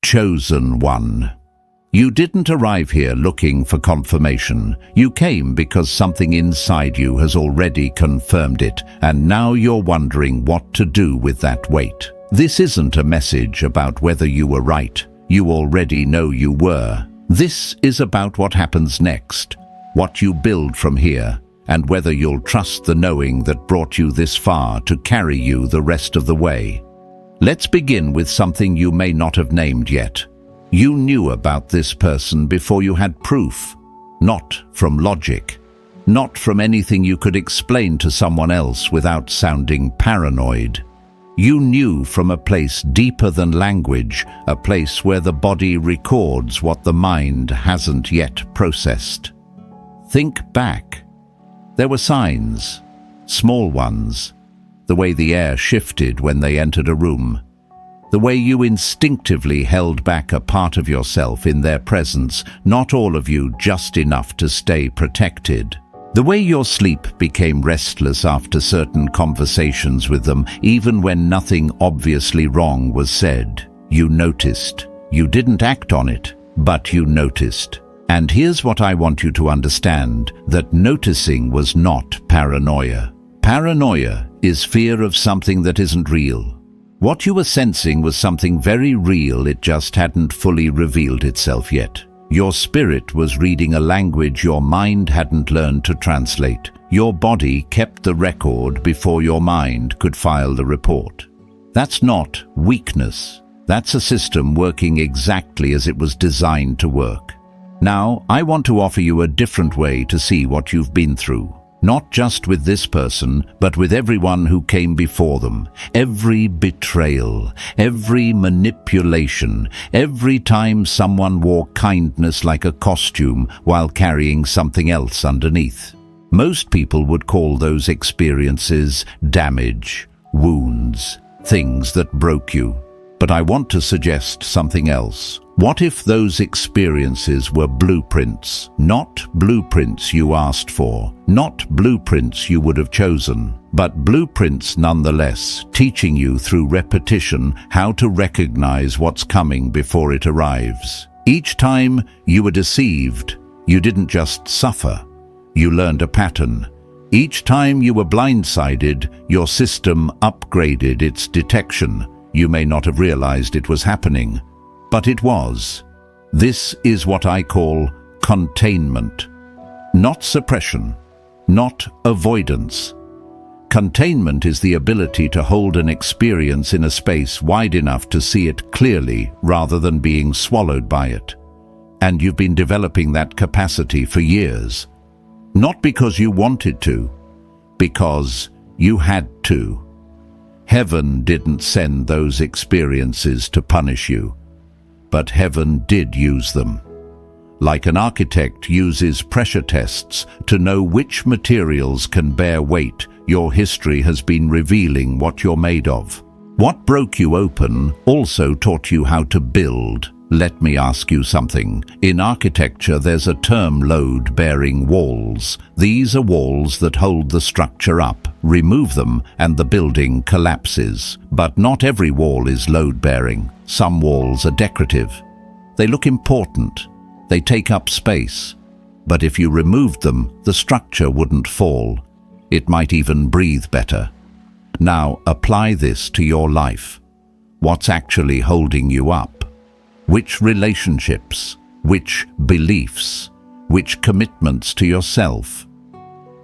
Chosen one. You didn't arrive here looking for confirmation. You came because something inside you has already confirmed it, and now you're wondering what to do with that weight. This isn't a message about whether you were right. You already know you were. This is about what happens next, what you build from here, and whether you'll trust the knowing that brought you this far to carry you the rest of the way. Let's begin with something you may not have named yet. You knew about this person before you had proof, not from logic, not from anything you could explain to someone else without sounding paranoid. You knew from a place deeper than language, a place where the body records what the mind hasn't yet processed. Think back. There were signs, small ones, the way the air shifted when they entered a room, the way you instinctively held back a part of yourself in their presence, not all of you, just enough to stay protected. The way your sleep became restless after certain conversations with them, even when nothing obviously wrong was said. You noticed. You didn't act on it, but you noticed. And here's what I want you to understand, that noticing was not paranoia. Paranoia is fear of something that isn't real. What you were sensing was something very real, it just hadn't fully revealed itself yet. Your spirit was reading a language your mind hadn't learned to translate. Your body kept the record before your mind could file the report. That's not weakness. That's a system working exactly as it was designed to work. Now, I want to offer you a different way to see what you've been through. Not just with this person, but with everyone who came before them. Every betrayal, every manipulation, every time someone wore kindness like a costume while carrying something else underneath. Most people would call those experiences damage, wounds, things that broke you. But I want to suggest something else. What if those experiences were blueprints? Not blueprints you asked for, not blueprints you would have chosen, but blueprints nonetheless, teaching you through repetition how to recognize what's coming before it arrives. Each time you were deceived, you didn't just suffer, you learned a pattern. Each time you were blindsided, your system upgraded its detection. You may not have realized it was happening, but it was. This is what I call containment. Not suppression, not avoidance. Containment is the ability to hold an experience in a space wide enough to see it clearly rather than being swallowed by it. And you've been developing that capacity for years. Not because you wanted to, because you had to. Heaven didn't send those experiences to punish you, but heaven did use them. Like an architect uses pressure tests to know which materials can bear weight, your history has been revealing what you're made of. What broke you open also taught you how to build. Let me ask you something. In architecture, there's a term, load-bearing walls. These are walls that hold the structure up. Remove them and the building collapses. But not every wall is load-bearing. Some walls are decorative. They look important. They take up space. But if you removed them, the structure wouldn't fall. It might even breathe better. Now, apply this to your life. What's actually holding you up? Which relationships, which beliefs, which commitments to yourself?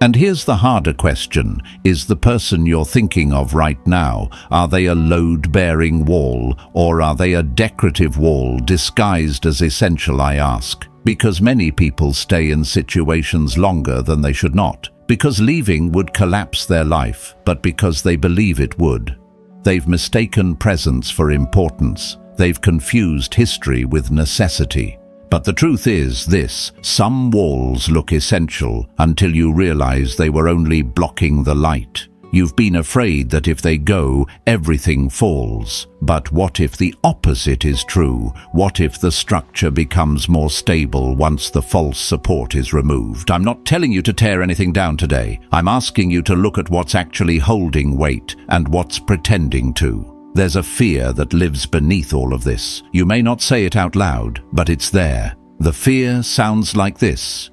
And here's the harder question. Is the person you're thinking of right now, are they a load-bearing wall, or are they a decorative wall disguised as essential, I ask? Because many people stay in situations longer than they should not. Because leaving would collapse their life, but because they believe it would. They've mistaken presence for importance. They've confused history with necessity. But the truth is this: some walls look essential until you realize they were only blocking the light. You've been afraid that if they go, everything falls. But what if the opposite is true? What if the structure becomes more stable once the false support is removed? I'm not telling you to tear anything down today. I'm asking you to look at what's actually holding weight and what's pretending to. There's a fear that lives beneath all of this. You may not say it out loud, but it's there. The fear sounds like this.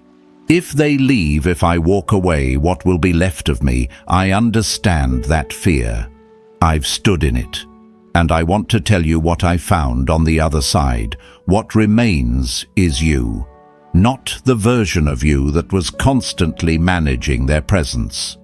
If they leave, if I walk away, what will be left of me? I understand that fear. I've stood in it. And I want to tell you what I found on the other side. What remains is you. Not the version of you that was constantly managing their presence.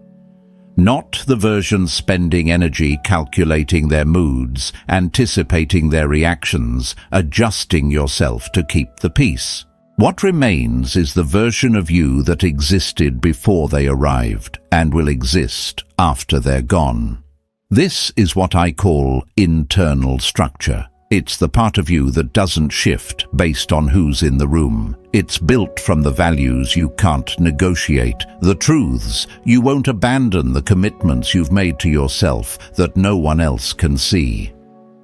Not the version spending energy calculating their moods, anticipating their reactions, adjusting yourself to keep the peace. What remains is the version of you that existed before they arrived and will exist after they're gone. This is what I call internal structure. It's the part of you that doesn't shift based on who's in the room. It's built from the values you can't negotiate, the truths you won't abandon, the commitments you've made to yourself that no one else can see.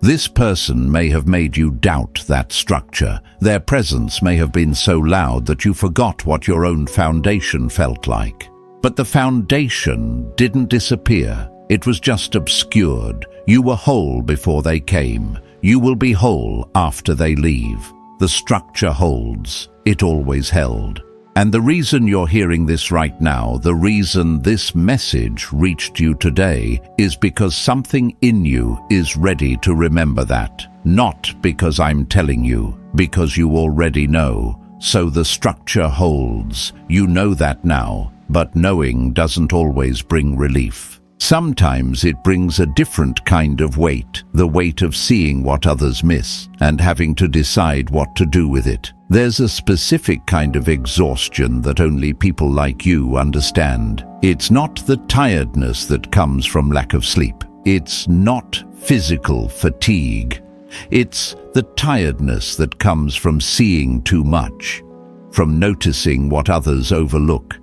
This person may have made you doubt that structure. Their presence may have been so loud that you forgot what your own foundation felt like. But the foundation didn't disappear. It was just obscured. You were whole before they came. You will be whole after they leave. The structure holds. It always held. And the reason you're hearing this right now, the reason this message reached you today, is because something in you is ready to remember that. Not because I'm telling you, because you already know. So the structure holds. You know that now, but knowing doesn't always bring relief. Sometimes it brings a different kind of weight, the weight of seeing what others miss and having to decide what to do with it. There's a specific kind of exhaustion that only people like you understand. It's not the tiredness that comes from lack of sleep. It's not physical fatigue. It's the tiredness that comes from seeing too much, from noticing what others overlook,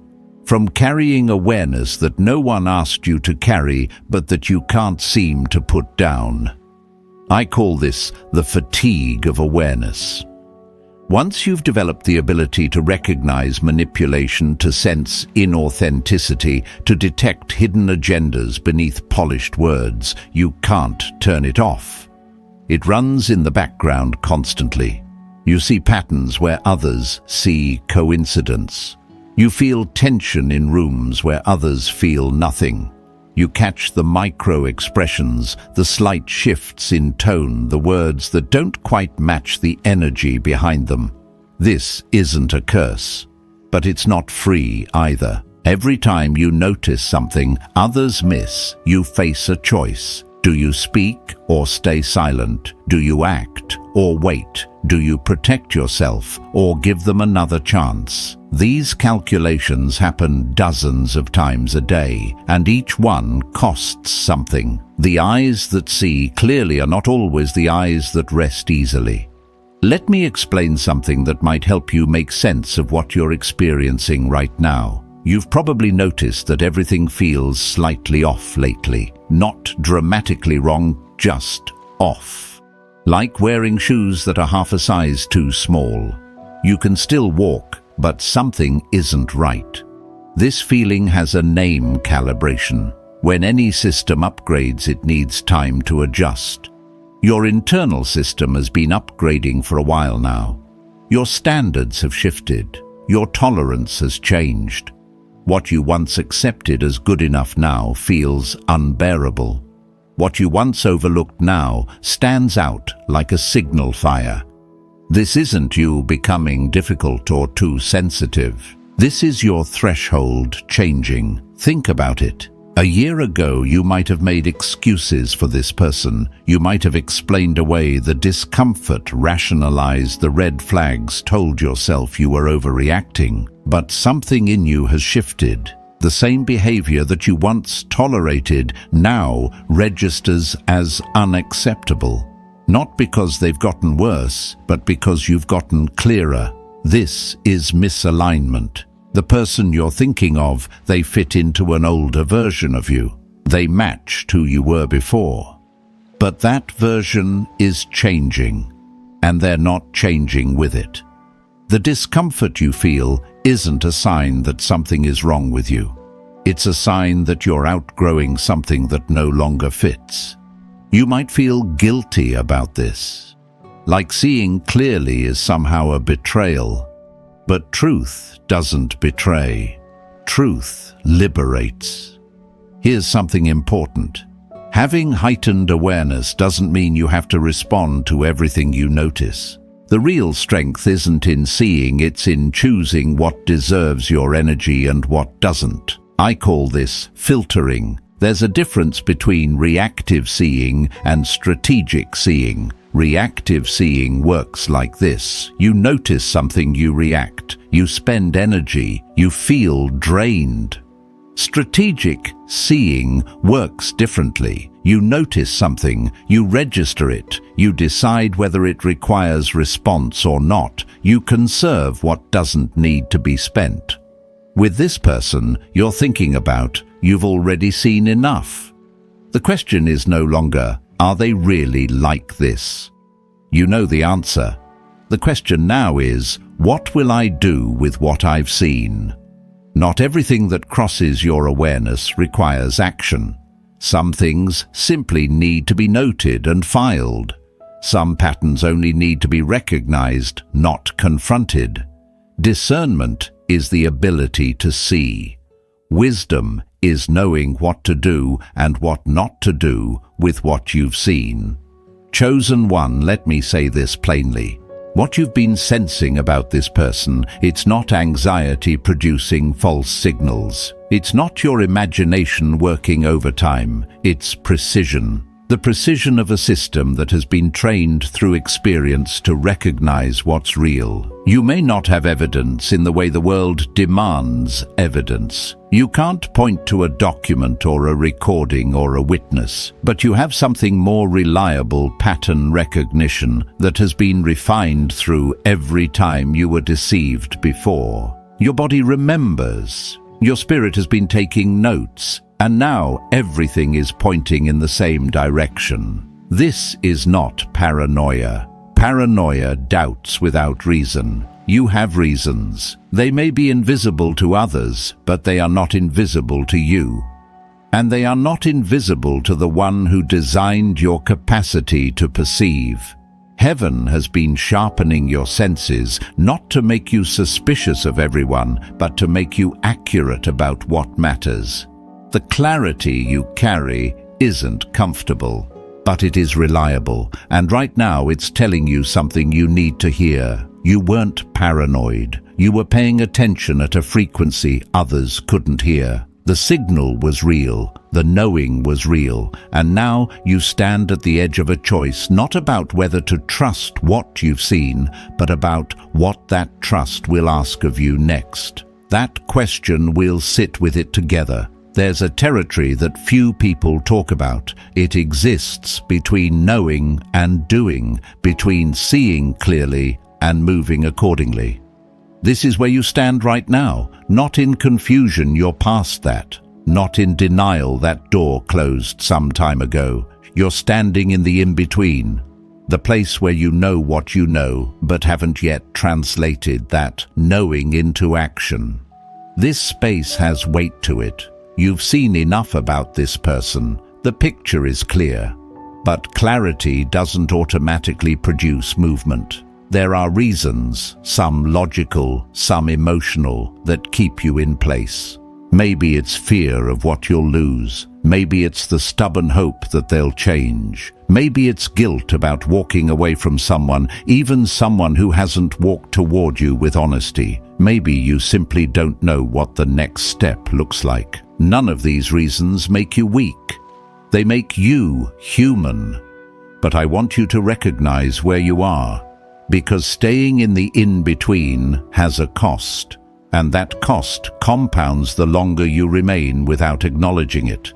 from carrying awareness that no one asked you to carry but that you can't seem to put down. I call this the fatigue of awareness. Once you've developed the ability to recognize manipulation, to sense inauthenticity, to detect hidden agendas beneath polished words, you can't turn it off. It runs in the background constantly. You see patterns where others see coincidence. You feel tension in rooms where others feel nothing. You catch the micro-expressions, the slight shifts in tone, the words that don't quite match the energy behind them. This isn't a curse, but it's not free either. Every time you notice something others miss, you face a choice. Do you speak or stay silent? Do you act or wait? Do you protect yourself or give them another chance? These calculations happen dozens of times a day, and each one costs something. The eyes that see clearly are not always the eyes that rest easily. Let me explain something that might help you make sense of what you're experiencing right now. You've probably noticed that everything feels slightly off lately. Not dramatically wrong, just off. Like wearing shoes that are half a size too small. You can still walk, but something isn't right. This feeling has a name: calibration. When any system upgrades, it needs time to adjust. Your internal system has been upgrading for a while now. Your standards have shifted. Your tolerance has changed. What you once accepted as good enough now feels unbearable. What you once overlooked now stands out like a signal fire. This isn't you becoming difficult or too sensitive. This is your threshold changing. Think about it. A year ago, you might have made excuses for this person. You might have explained away the discomfort, rationalized the red flags, told yourself you were overreacting. But something in you has shifted. The same behavior that you once tolerated now registers as unacceptable. Not because they've gotten worse, but because you've gotten clearer. This is misalignment. The person you're thinking of, they fit into an older version of you. They matched who you were before. But that version is changing, and they're not changing with it. The discomfort you feel isn't a sign that something is wrong with you. It's a sign that you're outgrowing something that no longer fits. You might feel guilty about this, like seeing clearly is somehow a betrayal. But truth doesn't betray. Truth liberates. Here's something important. Having heightened awareness doesn't mean you have to respond to everything you notice. The real strength isn't in seeing, it's in choosing what deserves your energy and what doesn't. I call this filtering. There's a difference between reactive seeing and strategic seeing. Reactive seeing works like this. You notice something, you react. You spend energy. You feel drained. Strategic seeing works differently. You notice something, you register it, you decide whether it requires response or not. You conserve what doesn't need to be spent. With this person you're thinking about, you've already seen enough. The question is no longer, are they really like this? You know the answer. The question now is, what will I do with what I've seen? Not everything that crosses your awareness requires action. Some things simply need to be noted and filed. Some patterns only need to be recognized, not confronted. Discernment is the ability to see. Wisdom is knowing what to do and what not to do with what you've seen. Chosen one, let me say this plainly. What you've been sensing about this person, it's not anxiety producing false signals. It's not your imagination working overtime. It's precision. The precision of a system that has been trained through experience to recognize what's real. You may not have evidence in the way the world demands evidence. You can't point to a document or a recording or a witness, but you have something more reliable: pattern recognition that has been refined through every time you were deceived before. Your body remembers. Your spirit has been taking notes. And now everything is pointing in the same direction. This is not paranoia. Paranoia doubts without reason. You have reasons. They may be invisible to others, but they are not invisible to you. And they are not invisible to the one who designed your capacity to perceive. Heaven has been sharpening your senses, not to make you suspicious of everyone, but to make you accurate about what matters. The clarity you carry isn't comfortable, but it is reliable, and right now it's telling you something you need to hear. You weren't paranoid. You were paying attention at a frequency others couldn't hear. The signal was real, the knowing was real, and now you stand at the edge of a choice, not about whether to trust what you've seen, but about what that trust will ask of you next. That question will sit with it together. There's a territory that few people talk about. It exists between knowing and doing, between seeing clearly and moving accordingly. This is where you stand right now. Not in confusion, you're past that. Not in denial, that door closed some time ago. You're standing in the in-between, the place where you know what you know, but haven't yet translated that knowing into action. This space has weight to it. You've seen enough about this person. The picture is clear. But clarity doesn't automatically produce movement. There are reasons, some logical, some emotional, that keep you in place. Maybe it's fear of what you'll lose. Maybe it's the stubborn hope that they'll change. Maybe it's guilt about walking away from someone, even someone who hasn't walked toward you with honesty. Maybe you simply don't know what the next step looks like. None of these reasons make you weak. They make you human. But I want you to recognize where you are, because staying in the in-between has a cost, and that cost compounds the longer you remain without acknowledging it.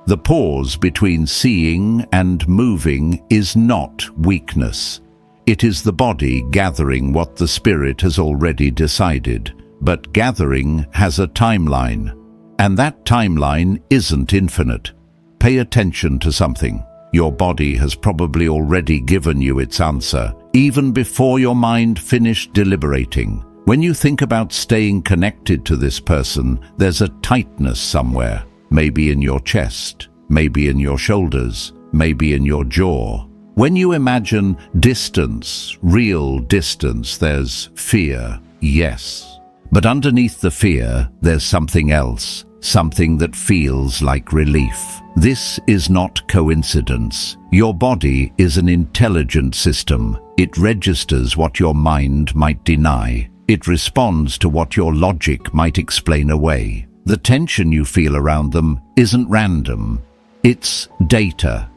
The pause between seeing and moving is not weakness. It is the body gathering what the spirit has already decided, but gathering has a timeline. And that timeline isn't infinite. Pay attention to something. Your body has probably already given you its answer, even before your mind finished deliberating. When you think about staying connected to this person, there's a tightness somewhere. Maybe in your chest, maybe in your shoulders, maybe in your jaw. When you imagine distance, real distance, there's fear, yes. But underneath the fear, there's something else, something that feels like relief. This is not coincidence. Your body is an intelligent system. It registers what your mind might deny. It responds to what your logic might explain away. The tension you feel around them isn't random. It's data.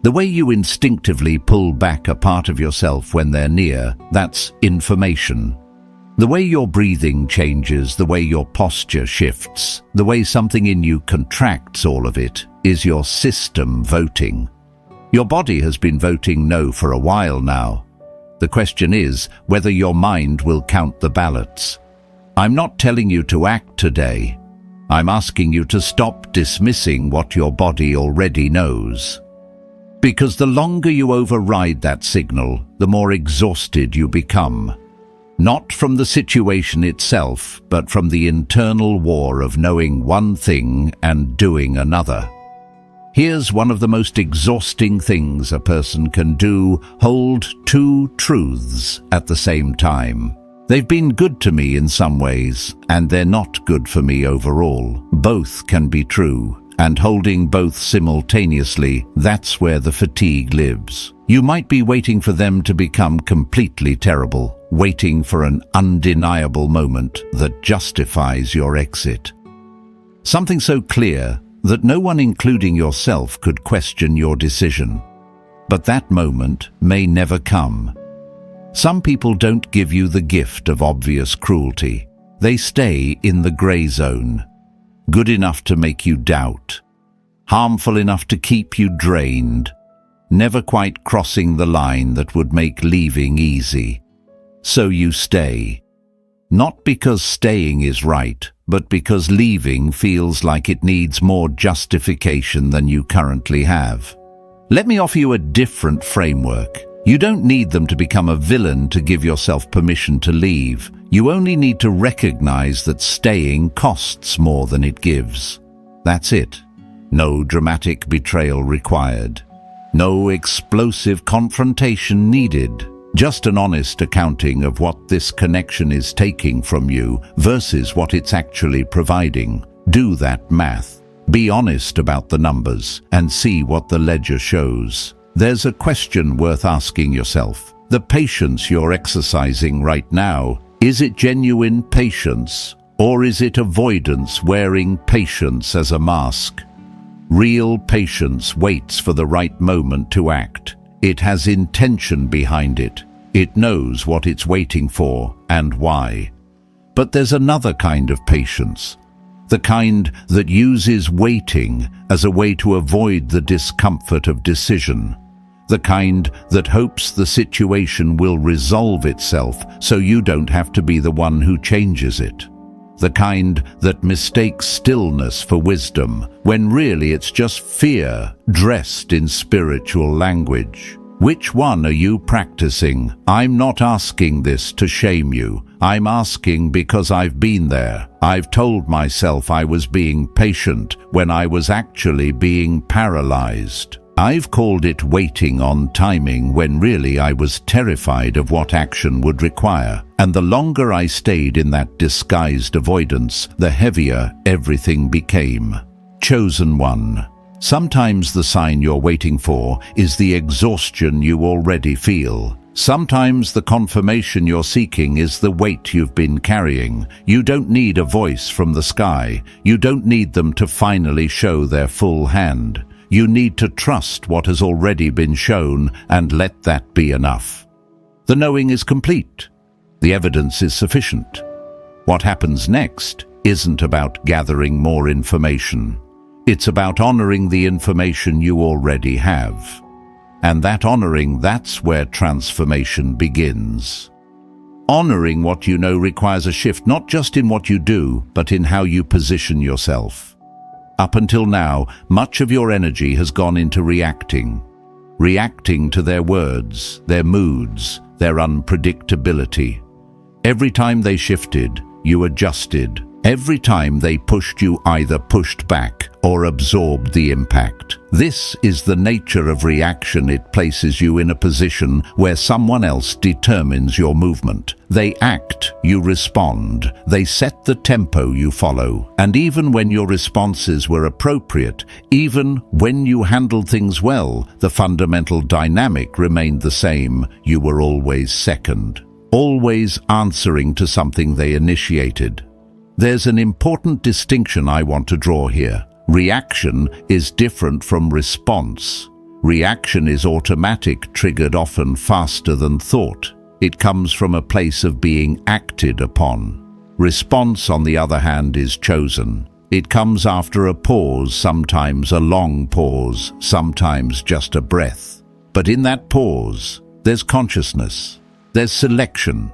The way you instinctively pull back a part of yourself when they're near, that's information. The way your breathing changes, the way your posture shifts, the way something in you contracts, all of it is your system voting. Your body has been voting no for a while now. The question is whether your mind will count the ballots. I'm not telling you to act today. I'm asking you to stop dismissing what your body already knows. Because the longer you override that signal, the more exhausted you become. Not from the situation itself, but from the internal war of knowing one thing and doing another. Here's one of the most exhausting things a person can do: hold two truths at the same time. They've been good to me in some ways, and they're not good for me overall. Both can be true. And holding both simultaneously, that's where the fatigue lives. You might be waiting for them to become completely terrible, waiting for an undeniable moment that justifies your exit. Something so clear that no one, including yourself, could question your decision. But that moment may never come. Some people don't give you the gift of obvious cruelty. They stay in the gray zone. Good enough to make you doubt, harmful enough to keep you drained, never quite crossing the line that would make leaving easy. So you stay, not because staying is right, but because leaving feels like it needs more justification than you currently have. Let me offer you a different framework. You don't need them to become a villain to give yourself permission to leave. You only need to recognize that staying costs more than it gives. That's it. No dramatic betrayal required. No explosive confrontation needed. Just an honest accounting of what this connection is taking from you versus what it's actually providing. Do that math. Be honest about the numbers and see what the ledger shows. There's a question worth asking yourself. The patience you're exercising right now, is it genuine patience, or is it avoidance wearing patience as a mask? Real patience waits for the right moment to act. It has intention behind it. It knows what it's waiting for and why. But there's another kind of patience. The kind that uses waiting as a way to avoid the discomfort of decision. The kind that hopes the situation will resolve itself so you don't have to be the one who changes it. The kind that mistakes stillness for wisdom, when really it's just fear dressed in spiritual language. Which one are you practicing? I'm not asking this to shame you. I'm asking because I've been there. I've told myself I was being patient when I was actually being paralyzed. I've called it waiting on timing when really I was terrified of what action would require. And the longer I stayed in that disguised avoidance, the heavier everything became. Chosen one. Sometimes the sign you're waiting for is the exhaustion you already feel. Sometimes the confirmation you're seeking is the weight you've been carrying. You don't need a voice from the sky. You don't need them to finally show their full hand. You need to trust what has already been shown and let that be enough. The knowing is complete. The evidence is sufficient. What happens next isn't about gathering more information. It's about honoring the information you already have. And that honoring, that's where transformation begins. Honoring what you know requires a shift not just in what you do, but in how you position yourself. Up until now, much of your energy has gone into reacting. Reacting to their words, their moods, their unpredictability. Every time they shifted, you adjusted, Every time they pushed, you either pushed back or absorbed the impact. This is the nature of reaction. It places you in a position where someone else determines your movement. They act, you respond. They set the tempo, you follow. And even when your responses were appropriate, even when you handled things well, the fundamental dynamic remained the same. You were always second, always answering to something they initiated. There's an important distinction I want to draw here. Reaction is different from response. Reaction is automatic, triggered often faster than thought. It comes from a place of being acted upon. Response, on the other hand, is chosen. It comes after a pause, sometimes a long pause, sometimes just a breath. But in that pause, there's consciousness. There's selection.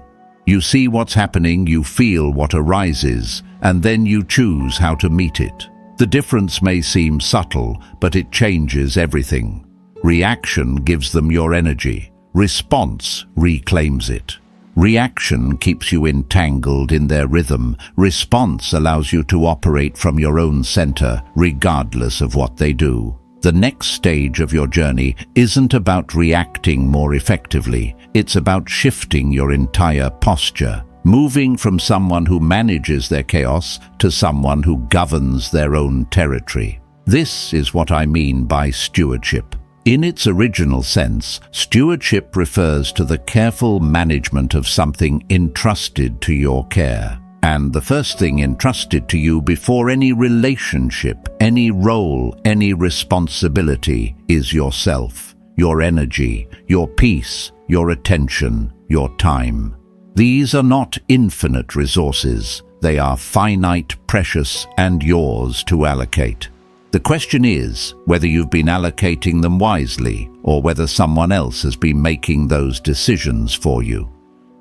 You see what's happening, you feel what arises, and then you choose how to meet it. The difference may seem subtle, but it changes everything. Reaction gives them your energy. Response reclaims it. Reaction keeps you entangled in their rhythm. Response allows you to operate from your own center, regardless of what they do. The next stage of your journey isn't about reacting more effectively. It's about shifting your entire posture, moving from someone who manages their chaos to someone who governs their own territory. This is what I mean by stewardship. In its original sense, stewardship refers to the careful management of something entrusted to your care. And the first thing entrusted to you before any relationship, any role, any responsibility is yourself, your energy, your peace, your attention, your time. These are not infinite resources. They are finite, precious, and yours to allocate. The question is whether you've been allocating them wisely or whether someone else has been making those decisions for you.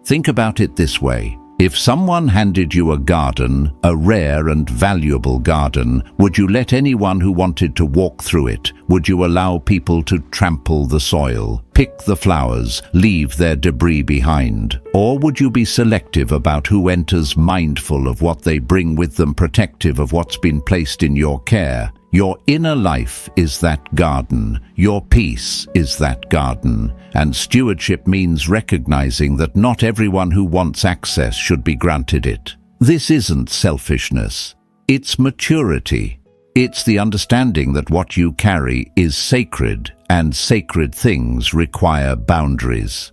Think about it this way. If someone handed you a garden, a rare and valuable garden, would you let anyone who wanted to walk through it? Would you allow people to trample the soil, pick the flowers, leave their debris behind? Or would you be selective about who enters, mindful of what they bring with them, protective of what's been placed in your care? Your inner life is that garden. Your peace is that garden. And stewardship means recognizing that not everyone who wants access should be granted it. This isn't selfishness. It's maturity. It's the understanding that what you carry is sacred, and sacred things require boundaries.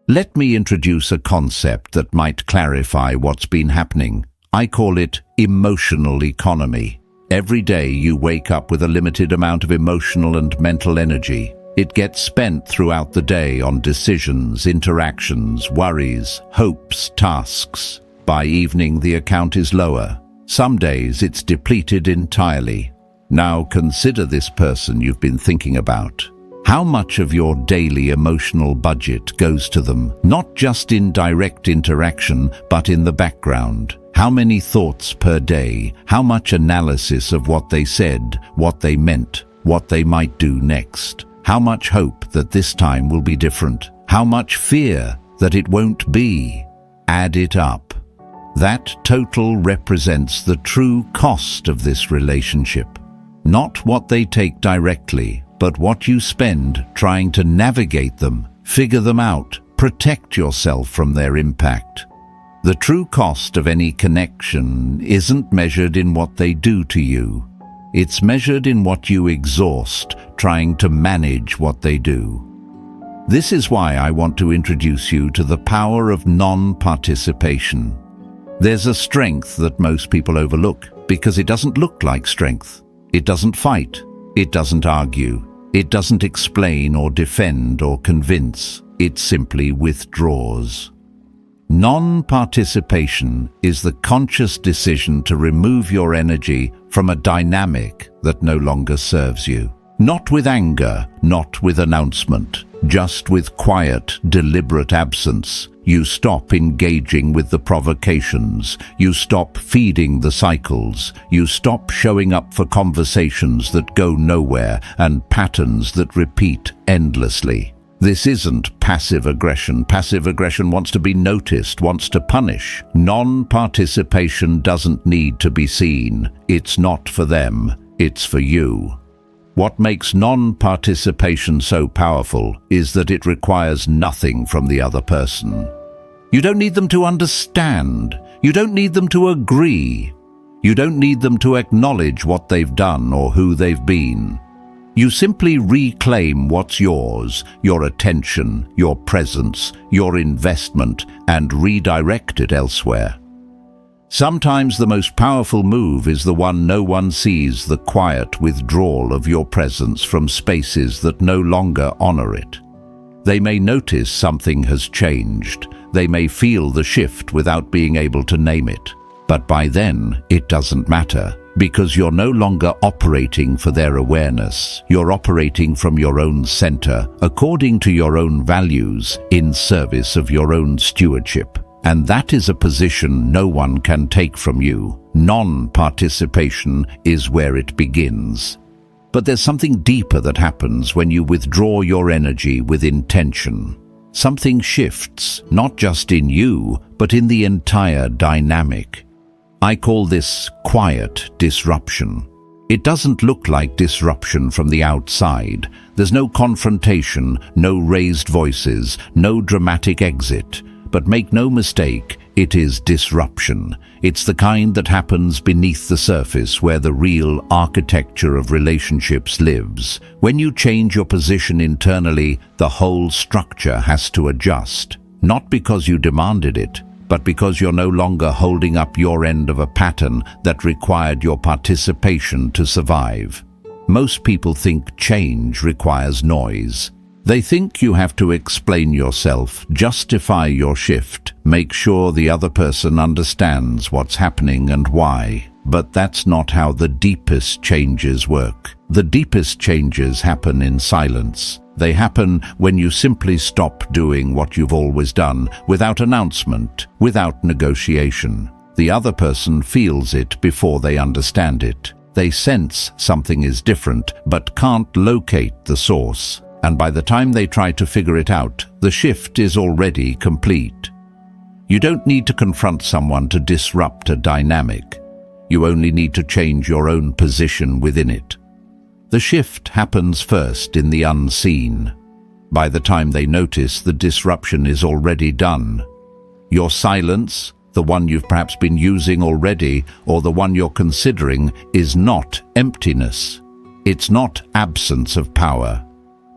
Let me introduce a concept that might clarify what's been happening. I call it emotional economy. Every day you wake up with a limited amount of emotional and mental energy. It gets spent throughout the day on decisions, interactions, worries, hopes, tasks. By evening, the account is lower. Some days it's depleted entirely. Now consider this person you've been thinking about. How much of your daily emotional budget goes to them, not just in direct interaction, but in the background? How many thoughts per day? How much analysis of what they said, what they meant, what they might do next? How much hope that this time will be different? How much fear that it won't be? Add it up. That total represents the true cost of this relationship. Not what they take directly, but what you spend trying to navigate them, figure them out, protect yourself from their impact. The true cost of any connection isn't measured in what they do to you. It's measured in what you exhaust trying to manage what they do. This is why I want to introduce you to the power of non-participation. There's a strength that most people overlook because it doesn't look like strength. It doesn't fight. It doesn't argue. It doesn't explain or defend or convince. It simply withdraws. Non-participation is the conscious decision to remove your energy from a dynamic that no longer serves you. Not with anger, not with announcement, just with quiet, deliberate absence. You stop engaging with the provocations. You stop feeding the cycles. You stop showing up for conversations that go nowhere and patterns that repeat endlessly. This isn't passive aggression. Passive aggression wants to be noticed, wants to punish. Non-participation doesn't need to be seen. It's not for them, it's for you. What makes non-participation so powerful is that it requires nothing from the other person. You don't need them to understand. You don't need them to agree. You don't need them to acknowledge what they've done or who they've been. You simply reclaim what's yours, your attention, your presence, your investment, and redirect it elsewhere. Sometimes the most powerful move is the one no one sees, the quiet withdrawal of your presence from spaces that no longer honor it. They may notice something has changed. They may feel the shift without being able to name it. But by then, it doesn't matter, because you're no longer operating for their awareness. You're operating from your own center, according to your own values, in service of your own stewardship. And that is a position no one can take from you. Non-participation is where it begins. But there's something deeper that happens when you withdraw your energy with intention. Something shifts, not just in you, but in the entire dynamic. I call this quiet disruption. It doesn't look like disruption from the outside. There's no confrontation, no raised voices, no dramatic exit. But make no mistake, it is disruption. It's the kind that happens beneath the surface, where the real architecture of relationships lives. When you change your position internally, the whole structure has to adjust. Not because you demanded it, but because you're no longer holding up your end of a pattern that required your participation to survive. Most people think change requires noise. They think you have to explain yourself, justify your shift, make sure the other person understands what's happening and why. But that's not how the deepest changes work. The deepest changes happen in silence. They happen when you simply stop doing what you've always done, without announcement, without negotiation. The other person feels it before they understand it. They sense something is different, but can't locate the source. And by the time they try to figure it out, the shift is already complete. You don't need to confront someone to disrupt a dynamic. You only need to change your own position within it. The shift happens first in the unseen. By the time they notice, the disruption is already done. Your silence, the one you've perhaps been using already, or the one you're considering, is not emptiness. It's not absence of power.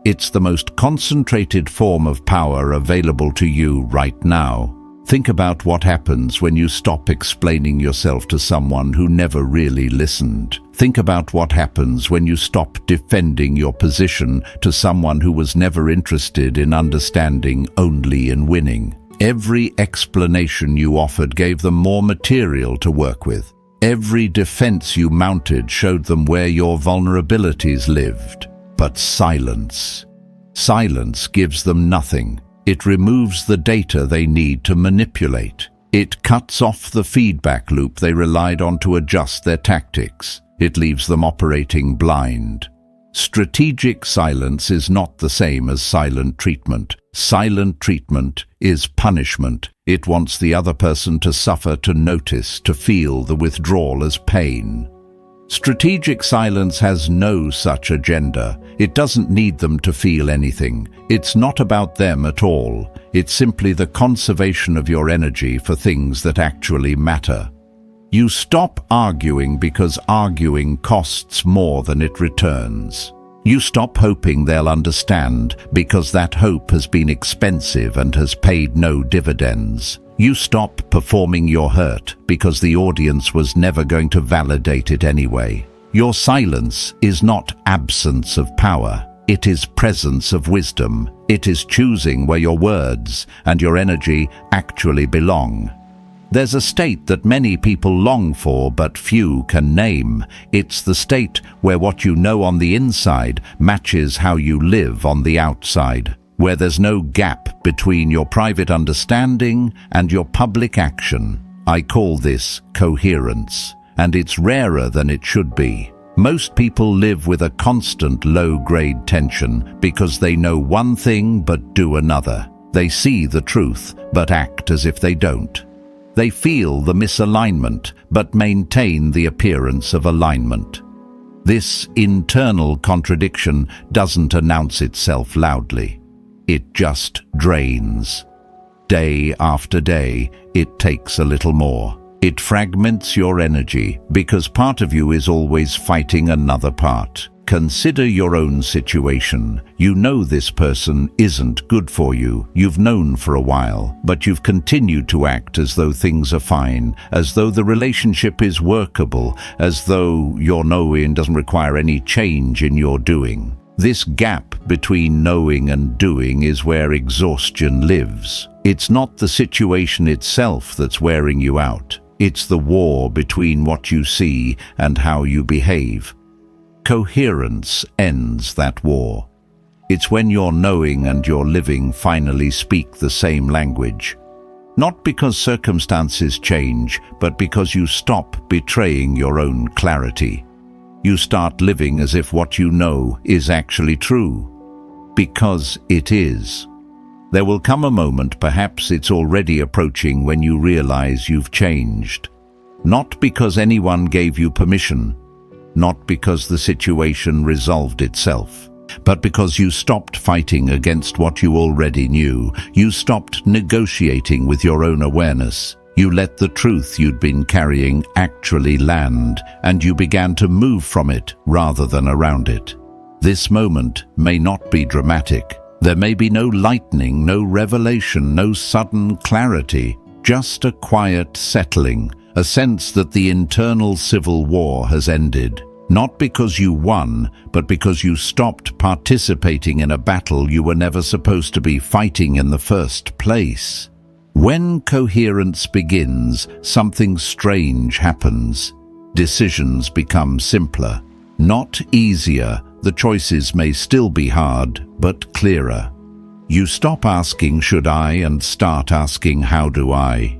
It's the most concentrated form of power available to you right now. Think about what happens when you stop explaining yourself to someone who never really listened. Think about what happens when you stop defending your position to someone who was never interested in understanding, only in winning. Every explanation you offered gave them more material to work with. Every defense you mounted showed them where your vulnerabilities lived. But silence gives them nothing. It removes the data they need to manipulate. It cuts off the feedback loop they relied on to adjust their tactics. It leaves them operating blind. Strategic silence is not the same as silent treatment. Silent treatment is punishment. It wants the other person to suffer, to notice, to feel the withdrawal as pain. Strategic silence has no such agenda. It doesn't need them to feel anything. It's not about them at all. It's simply the conservation of your energy for things that actually matter. You stop arguing because arguing costs more than it returns. You stop hoping they'll understand because that hope has been expensive and has paid no dividends. You stop performing your hurt because the audience was never going to validate it anyway. Your silence is not absence of power. It is presence of wisdom. It is choosing where your words and your energy actually belong. There's a state that many people long for but few can name. It's the state where what you know on the inside matches how you live on the outside, where there's no gap between your private understanding and your public action. I call this coherence, and it's rarer than it should be. Most people live with a constant low-grade tension because they know one thing but do another. They see the truth but act as if they don't. They feel the misalignment but maintain the appearance of alignment. This internal contradiction doesn't announce itself loudly. It just drains. Day after day, it takes a little more. It fragments your energy because part of you is always fighting another part. Consider your own situation. You know this person isn't good for you. You've known for a while, but you've continued to act as though things are fine, as though the relationship is workable, as though your knowing doesn't require any change in your doing. This gap between knowing and doing is where exhaustion lives. It's not the situation itself that's wearing you out. It's the war between what you see and how you behave. Coherence ends that war. It's when your knowing and your living finally speak the same language. Not because circumstances change, but because you stop betraying your own clarity. You start living as if what you know is actually true. Because it is. There will come a moment, perhaps it's already approaching, when you realize you've changed. Not because anyone gave you permission, not because the situation resolved itself, but because you stopped fighting against what you already knew. You stopped negotiating with your own awareness. You let the truth you'd been carrying actually land, and you began to move from it rather than around it. This moment may not be dramatic. There may be no lightning, no revelation, no sudden clarity, just a quiet settling, a sense that the internal civil war has ended. Not because you won, but because you stopped participating in a battle you were never supposed to be fighting in the first place. When coherence begins, something strange happens. Decisions become simpler. Not easier. The choices may still be hard, but clearer. You stop asking, "Should I?" and start asking, "How do I?"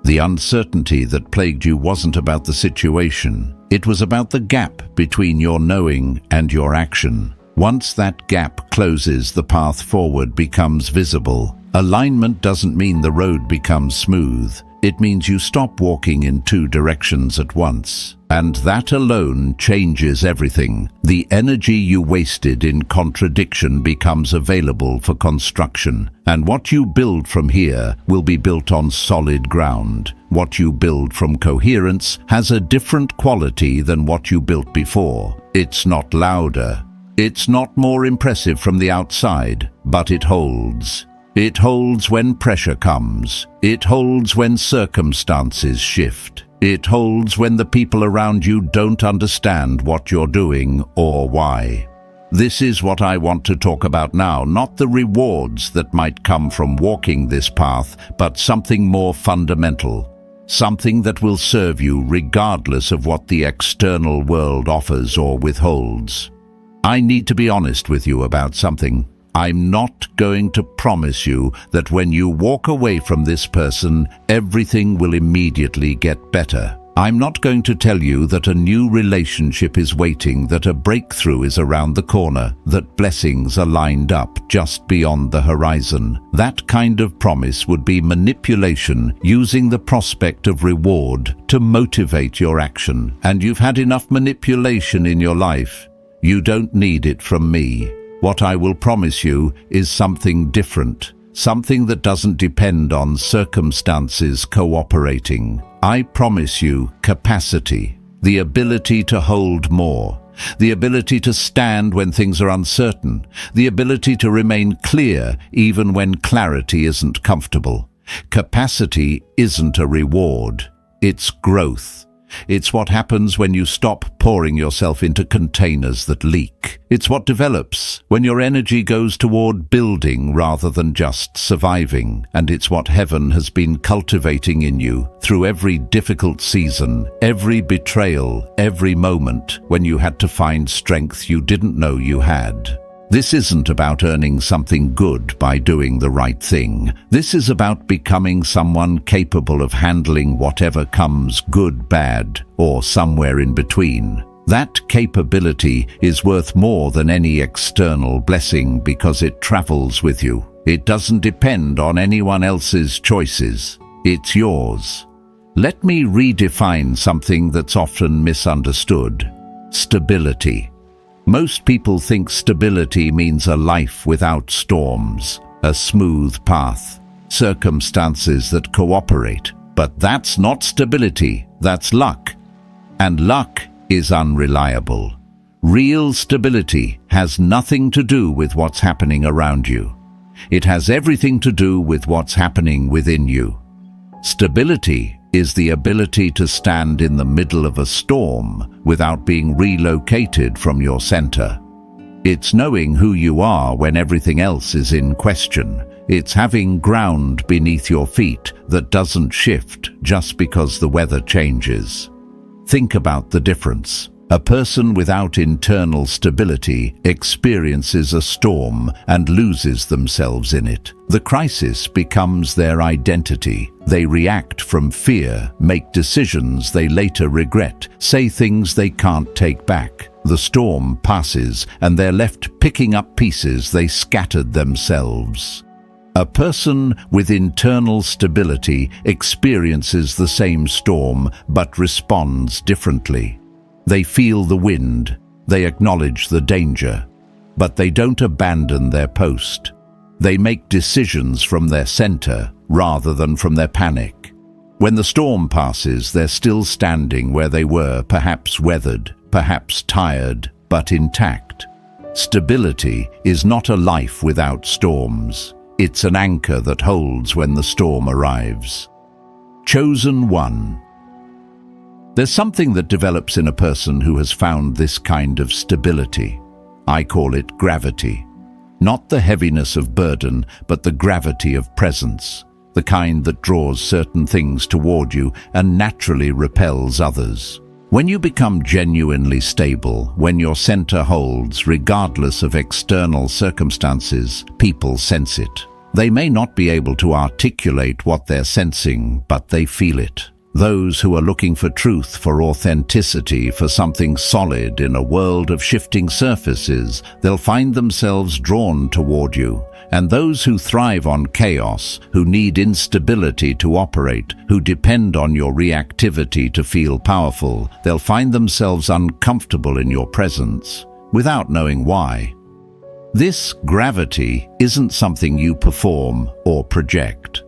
The uncertainty that plagued you wasn't about the situation. It was about the gap between your knowing and your action. Once that gap closes, the path forward becomes visible. Alignment doesn't mean the road becomes smooth. It means you stop walking in two directions at once. And that alone changes everything. The energy you wasted in contradiction becomes available for construction. And what you build from here will be built on solid ground. What you build from coherence has a different quality than what you built before. It's not louder. It's not more impressive from the outside, but it holds. It holds when pressure comes. It holds when circumstances shift. It holds when the people around you don't understand what you're doing or why. This is what I want to talk about now, not the rewards that might come from walking this path, but something more fundamental. Something that will serve you regardless of what the external world offers or withholds. I need to be honest with you about something. I'm not going to promise you that when you walk away from this person, everything will immediately get better. I'm not going to tell you that a new relationship is waiting, that a breakthrough is around the corner, that blessings are lined up just beyond the horizon. That kind of promise would be manipulation, using the prospect of reward to motivate your action. And you've had enough manipulation in your life. You don't need it from me. What I will promise you is something different, something that doesn't depend on circumstances cooperating. I promise you capacity, the ability to hold more, the ability to stand when things are uncertain, the ability to remain clear even when clarity isn't comfortable. Capacity isn't a reward, it's growth. It's what happens when you stop pouring yourself into containers that leak. It's what develops when your energy goes toward building rather than just surviving. And it's what heaven has been cultivating in you through every difficult season, every betrayal, every moment when you had to find strength you didn't know you had. This isn't about earning something good by doing the right thing. This is about becoming someone capable of handling whatever comes, good, bad, or somewhere in between. That capability is worth more than any external blessing because it travels with you. It doesn't depend on anyone else's choices. It's yours. Let me redefine something that's often misunderstood. Stability. Most people think stability means a life without storms, a smooth path, circumstances that cooperate. But that's not stability, that's luck. And luck is unreliable. Real stability has nothing to do with what's happening around you. It has everything to do with what's happening within you. Stability is the ability to stand in the middle of a storm without being relocated from your center. It's knowing who you are when everything else is in question. It's having ground beneath your feet that doesn't shift just because the weather changes. Think about the difference. A person without internal stability experiences a storm and loses themselves in it. The crisis becomes their identity. They react from fear, make decisions they later regret, say things they can't take back. The storm passes and they're left picking up pieces they scattered themselves. A person with internal stability experiences the same storm but responds differently. They feel the wind, they acknowledge the danger, but they don't abandon their post. They make decisions from their center rather than from their panic. When the storm passes, they're still standing where they were, perhaps weathered, perhaps tired, but intact. Stability is not a life without storms. It's an anchor that holds when the storm arrives. Chosen one. There's something that develops in a person who has found this kind of stability. I call it gravity. Not the heaviness of burden, but the gravity of presence. The kind that draws certain things toward you and naturally repels others. When you become genuinely stable, when your center holds, regardless of external circumstances, people sense it. They may not be able to articulate what they're sensing, but they feel it. Those who are looking for truth, for authenticity, for something solid in a world of shifting surfaces, they'll find themselves drawn toward you. And those who thrive on chaos, who need instability to operate, who depend on your reactivity to feel powerful, they'll find themselves uncomfortable in your presence, without knowing why. This gravity isn't something you perform or project.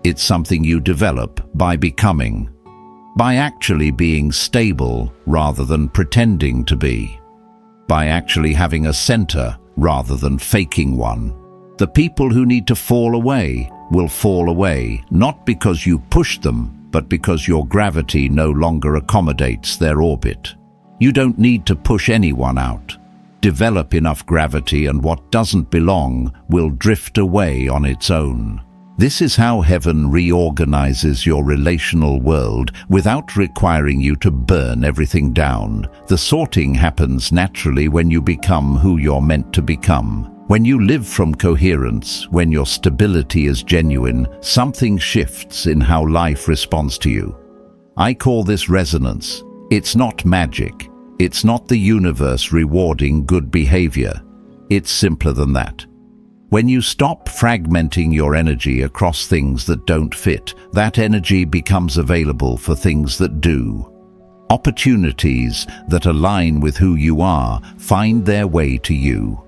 It's something you develop by becoming, by actually being stable rather than pretending to be, by actually having a center rather than faking one. The people who need to fall away will fall away, not because you push them, but because your gravity no longer accommodates their orbit. You don't need to push anyone out. Develop enough gravity and what doesn't belong will drift away on its own. This is how heaven reorganizes your relational world without requiring you to burn everything down. The sorting happens naturally when you become who you're meant to become. When you live from coherence, when your stability is genuine, something shifts in how life responds to you. I call this resonance. It's not magic. It's not the universe rewarding good behavior. It's simpler than that. When you stop fragmenting your energy across things that don't fit, that energy becomes available for things that do. Opportunities that align with who you are find their way to you.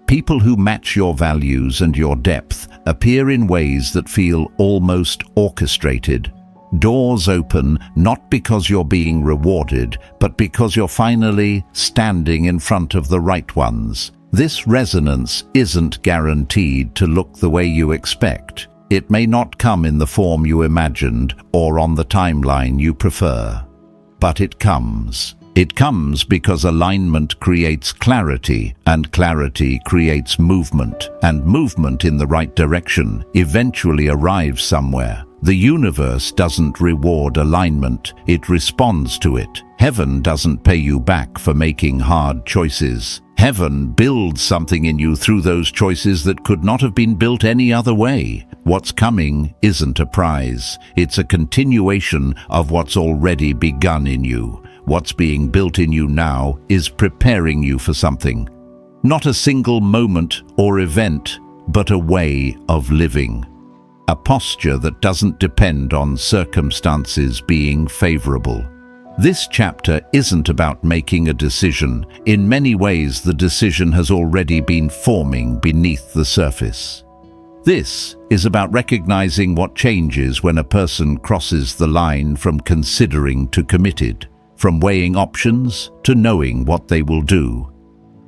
People who match your values and your depth appear in ways that feel almost orchestrated. Doors open not because you're being rewarded, but because you're finally standing in front of the right ones. This resonance isn't guaranteed to look the way you expect. It may not come in the form you imagined or on the timeline you prefer. But it comes. It comes because alignment creates clarity, and clarity creates movement, and movement in the right direction eventually arrives somewhere. The universe doesn't reward alignment, it responds to it. Heaven doesn't pay you back for making hard choices. Heaven builds something in you through those choices that could not have been built any other way. What's coming isn't a prize, it's a continuation of what's already begun in you. What's being built in you now is preparing you for something. Not a single moment or event, but a way of living. A posture that doesn't depend on circumstances being favorable. This chapter isn't about making a decision. In many ways, the decision has already been forming beneath the surface. This is about recognizing what changes when a person crosses the line from considering to committed, from weighing options to knowing what they will do.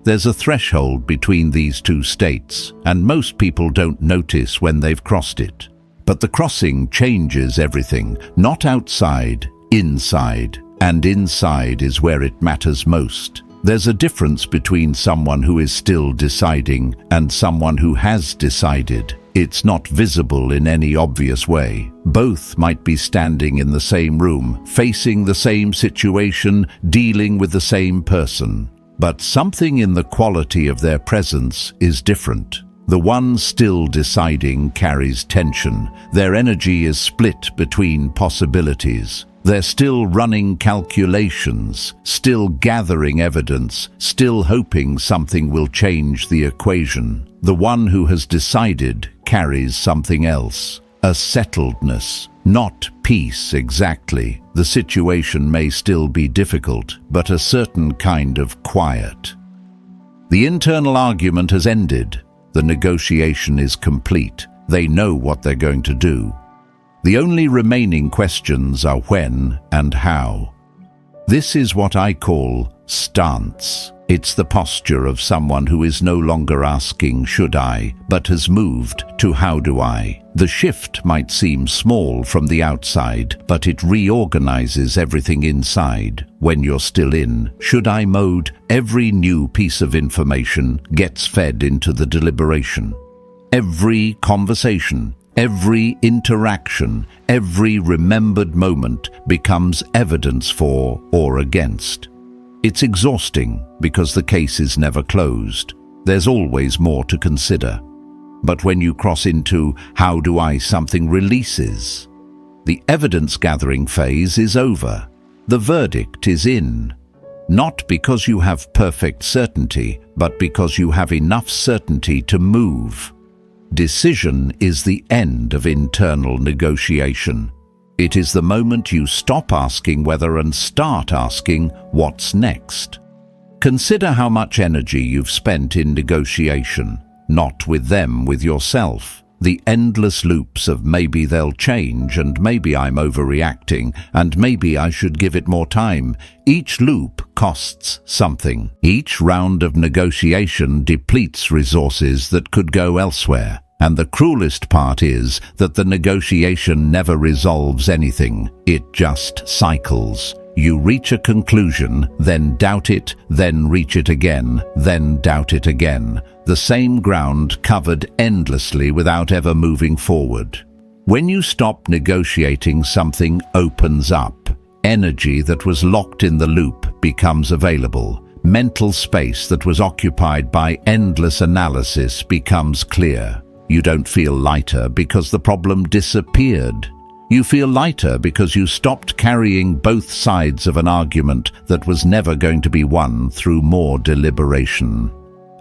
There's a threshold between these two states, and most people don't notice when they've crossed it. But the crossing changes everything, not outside, inside. And inside is where it matters most. There's a difference between someone who is still deciding and someone who has decided. It's not visible in any obvious way. Both might be standing in the same room, facing the same situation, dealing with the same person. But something in the quality of their presence is different. The one still deciding carries tension. Their energy is split between possibilities. They're still running calculations, still gathering evidence, still hoping something will change the equation. The one who has decided carries something else, a settledness, not peace exactly. The situation may still be difficult, but a certain kind of quiet. The internal argument has ended. The negotiation is complete. They know what they're going to do. The only remaining questions are when and how. This is what I call stance. It's the posture of someone who is no longer asking, should I, but has moved to how do I. The shift might seem small from the outside, but it reorganizes everything inside. When you're still in should I mode, every new piece of information gets fed into the deliberation. Every conversation, every interaction, every remembered moment becomes evidence for or against. It's exhausting because the case is never closed. There's always more to consider. But when you cross into how do I, something releases. The evidence-gathering phase is over. The verdict is in. Not because you have perfect certainty, but because you have enough certainty to move. Decision is the end of internal negotiation. It is the moment you stop asking whether and start asking what's next. Consider how much energy you've spent in negotiation, not with them, with yourself. The endless loops of maybe they'll change, and maybe I'm overreacting, and maybe I should give it more time. Each loop costs something. Each round of negotiation depletes resources that could go elsewhere. And the cruelest part is that the negotiation never resolves anything. It just cycles. You reach a conclusion, then doubt it, then reach it again, then doubt it again. The same ground covered endlessly without ever moving forward. When you stop negotiating, something opens up. Energy that was locked in the loop becomes available. Mental space that was occupied by endless analysis becomes clear. You don't feel lighter because the problem disappeared. You feel lighter because you stopped carrying both sides of an argument that was never going to be won through more deliberation.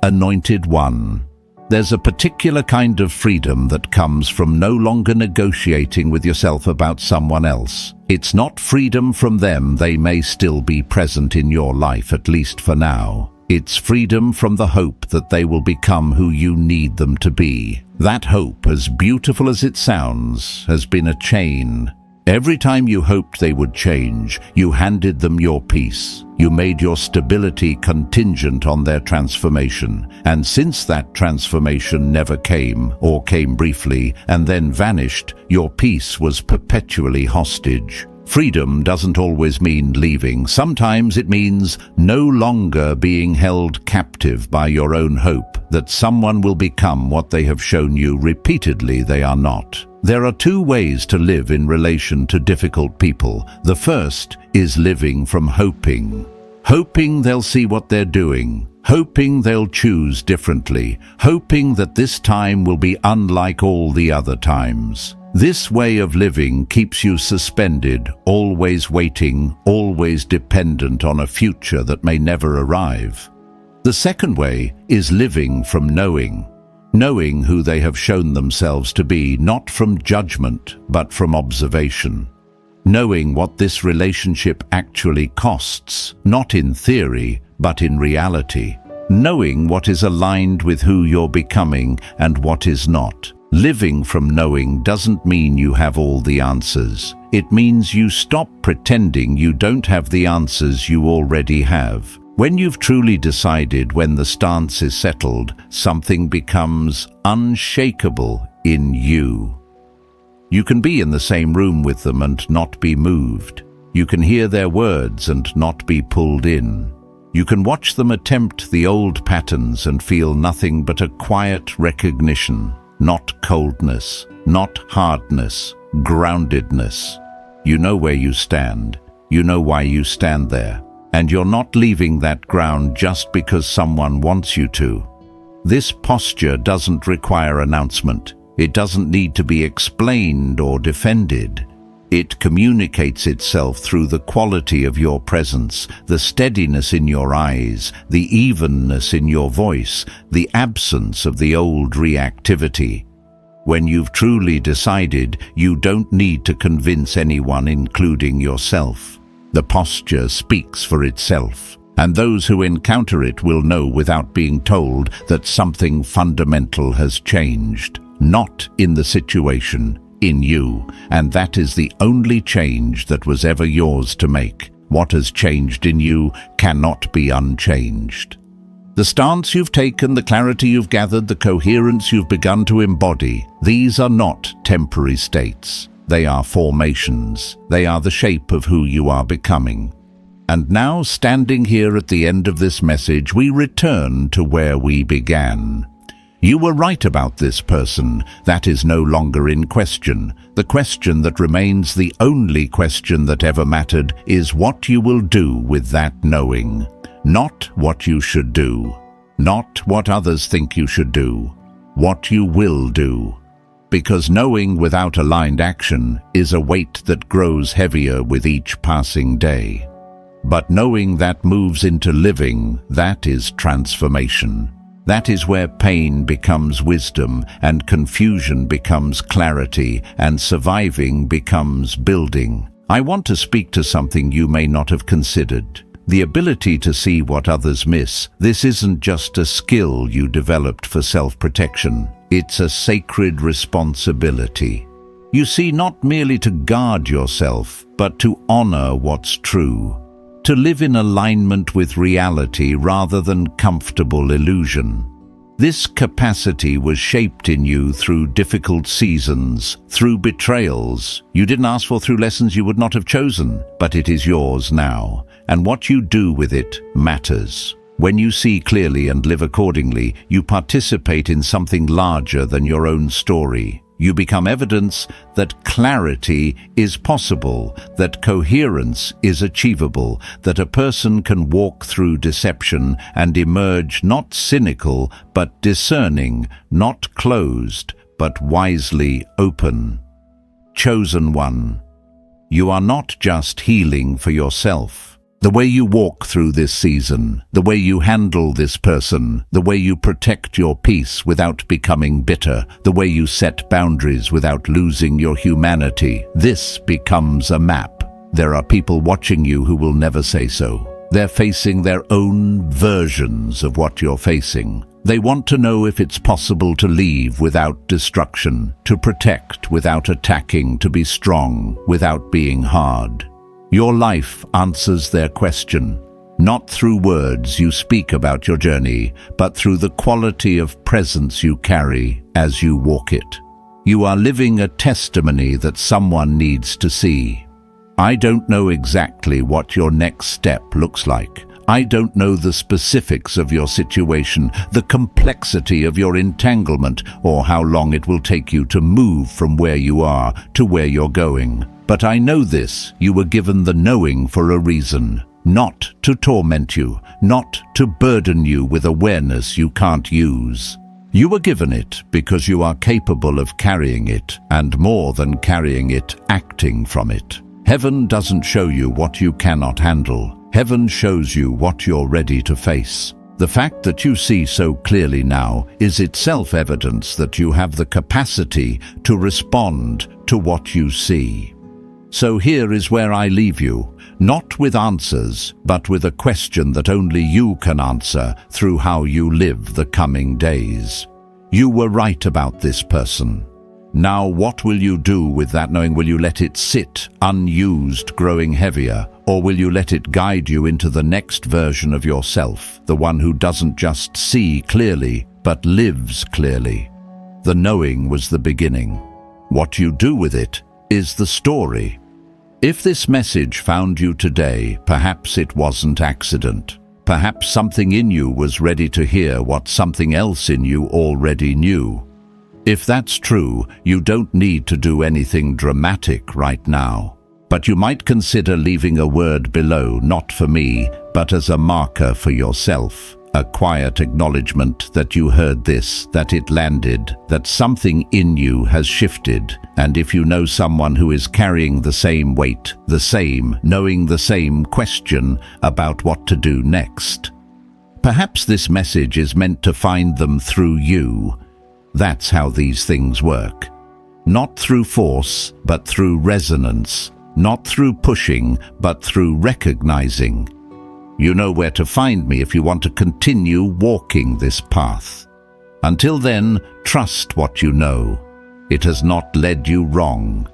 Anointed one. There's a particular kind of freedom that comes from no longer negotiating with yourself about someone else. It's not freedom from them. They may still be present in your life, at least for now. It's freedom from the hope that they will become who you need them to be. That hope, as beautiful as it sounds, has been a chain. Every time you hoped they would change, you handed them your peace. You made your stability contingent on their transformation. And since that transformation never came, or came briefly, and then vanished, your peace was perpetually hostage. Freedom doesn't always mean leaving. Sometimes it means no longer being held captive by your own hope that someone will become what they have shown you repeatedly they are not. There are two ways to live in relation to difficult people. The first is living from hoping. Hoping they'll see what they're doing. Hoping they'll choose differently. Hoping that this time will be unlike all the other times. This way of living keeps you suspended, always waiting, always dependent on a future that may never arrive. The second way is living from knowing. Knowing who they have shown themselves to be, not from judgment, but from observation. Knowing what this relationship actually costs, not in theory, but in reality. Knowing what is aligned with who you're becoming and what is not. Living from knowing doesn't mean you have all the answers. It means you stop pretending you don't have the answers you already have. When you've truly decided, when the stance is settled, something becomes unshakable in you. You can be in the same room with them and not be moved. You can hear their words and not be pulled in. You can watch them attempt the old patterns and feel nothing but a quiet recognition, not coldness, not hardness, groundedness. You know where you stand. You know why you stand there. And you're not leaving that ground just because someone wants you to. This posture doesn't require announcement. It doesn't need to be explained or defended. It communicates itself through the quality of your presence, the steadiness in your eyes, the evenness in your voice, the absence of the old reactivity. When you've truly decided, you don't need to convince anyone, including yourself. The posture speaks for itself, and those who encounter it will know without being told that something fundamental has changed, not in the situation, in you, and that is the only change that was ever yours to make. What has changed in you cannot be unchanged. The stance you've taken, the clarity you've gathered, the coherence you've begun to embody, these are not temporary states. They are formations. They are the shape of who you are becoming. And now, standing here at the end of this message, we return to where we began. You were right about this person. That is no longer in question. The question that remains, the only question that ever mattered, is what you will do with that knowing. Not what you should do. Not what others think you should do. What you will do. Because knowing without aligned action is a weight that grows heavier with each passing day. But knowing that moves into living, that is transformation. That is where pain becomes wisdom, and confusion becomes clarity, and surviving becomes building. I want to speak to something you may not have considered. The ability to see what others miss. This isn't just a skill you developed for self-protection. It's a sacred responsibility. You see, not merely to guard yourself, but to honor what's true. To live in alignment with reality rather than comfortable illusion. This capacity was shaped in you through difficult seasons, through betrayals you didn't ask for, through lessons you would not have chosen, but it is yours now, and what you do with it matters. When you see clearly and live accordingly, you participate in something larger than your own story. You become evidence that clarity is possible, that coherence is achievable, that a person can walk through deception and emerge not cynical but discerning, not closed but wisely open. Chosen one. You are not just healing for yourself. The way you walk through this season, the way you handle this person, the way you protect your peace without becoming bitter, the way you set boundaries without losing your humanity, this becomes a map. There are people watching you who will never say so. They're facing their own versions of what you're facing. They want to know if it's possible to leave without destruction, to protect without attacking, to be strong without being hard. Your life answers their question, not through words you speak about your journey, but through the quality of presence you carry as you walk it. You are living a testimony that someone needs to see. I don't know exactly what your next step looks like. I don't know the specifics of your situation, the complexity of your entanglement, or how long it will take you to move from where you are to where you're going. But I know this, you were given the knowing for a reason, not to torment you, not to burden you with awareness you can't use. You were given it because you are capable of carrying it, and more than carrying it, acting from it. Heaven doesn't show you what you cannot handle. Heaven shows you what you're ready to face. The fact that you see so clearly now is itself evidence that you have the capacity to respond to what you see. So here is where I leave you, not with answers, but with a question that only you can answer through how you live the coming days. You were right about this person. Now what will you do with that knowing? Will you let it sit, unused, growing heavier? Or will you let it guide you into the next version of yourself, the one who doesn't just see clearly, but lives clearly? The knowing was the beginning. What you do with it is the story. If this message found you today, perhaps it wasn't accident. Perhaps something in you was ready to hear what something else in you already knew. If that's true, you don't need to do anything dramatic right now. But you might consider leaving a word below, not for me, but as a marker for yourself. A quiet acknowledgement that you heard this, that it landed, that something in you has shifted. And if you know someone who is carrying the same weight, knowing the same question about what to do next, perhaps this message is meant to find them through you. That's how these things work. Not through force, but through resonance. Not through pushing, but through recognizing. You know where to find me if you want to continue walking this path. Until then, trust what you know. It has not led you wrong.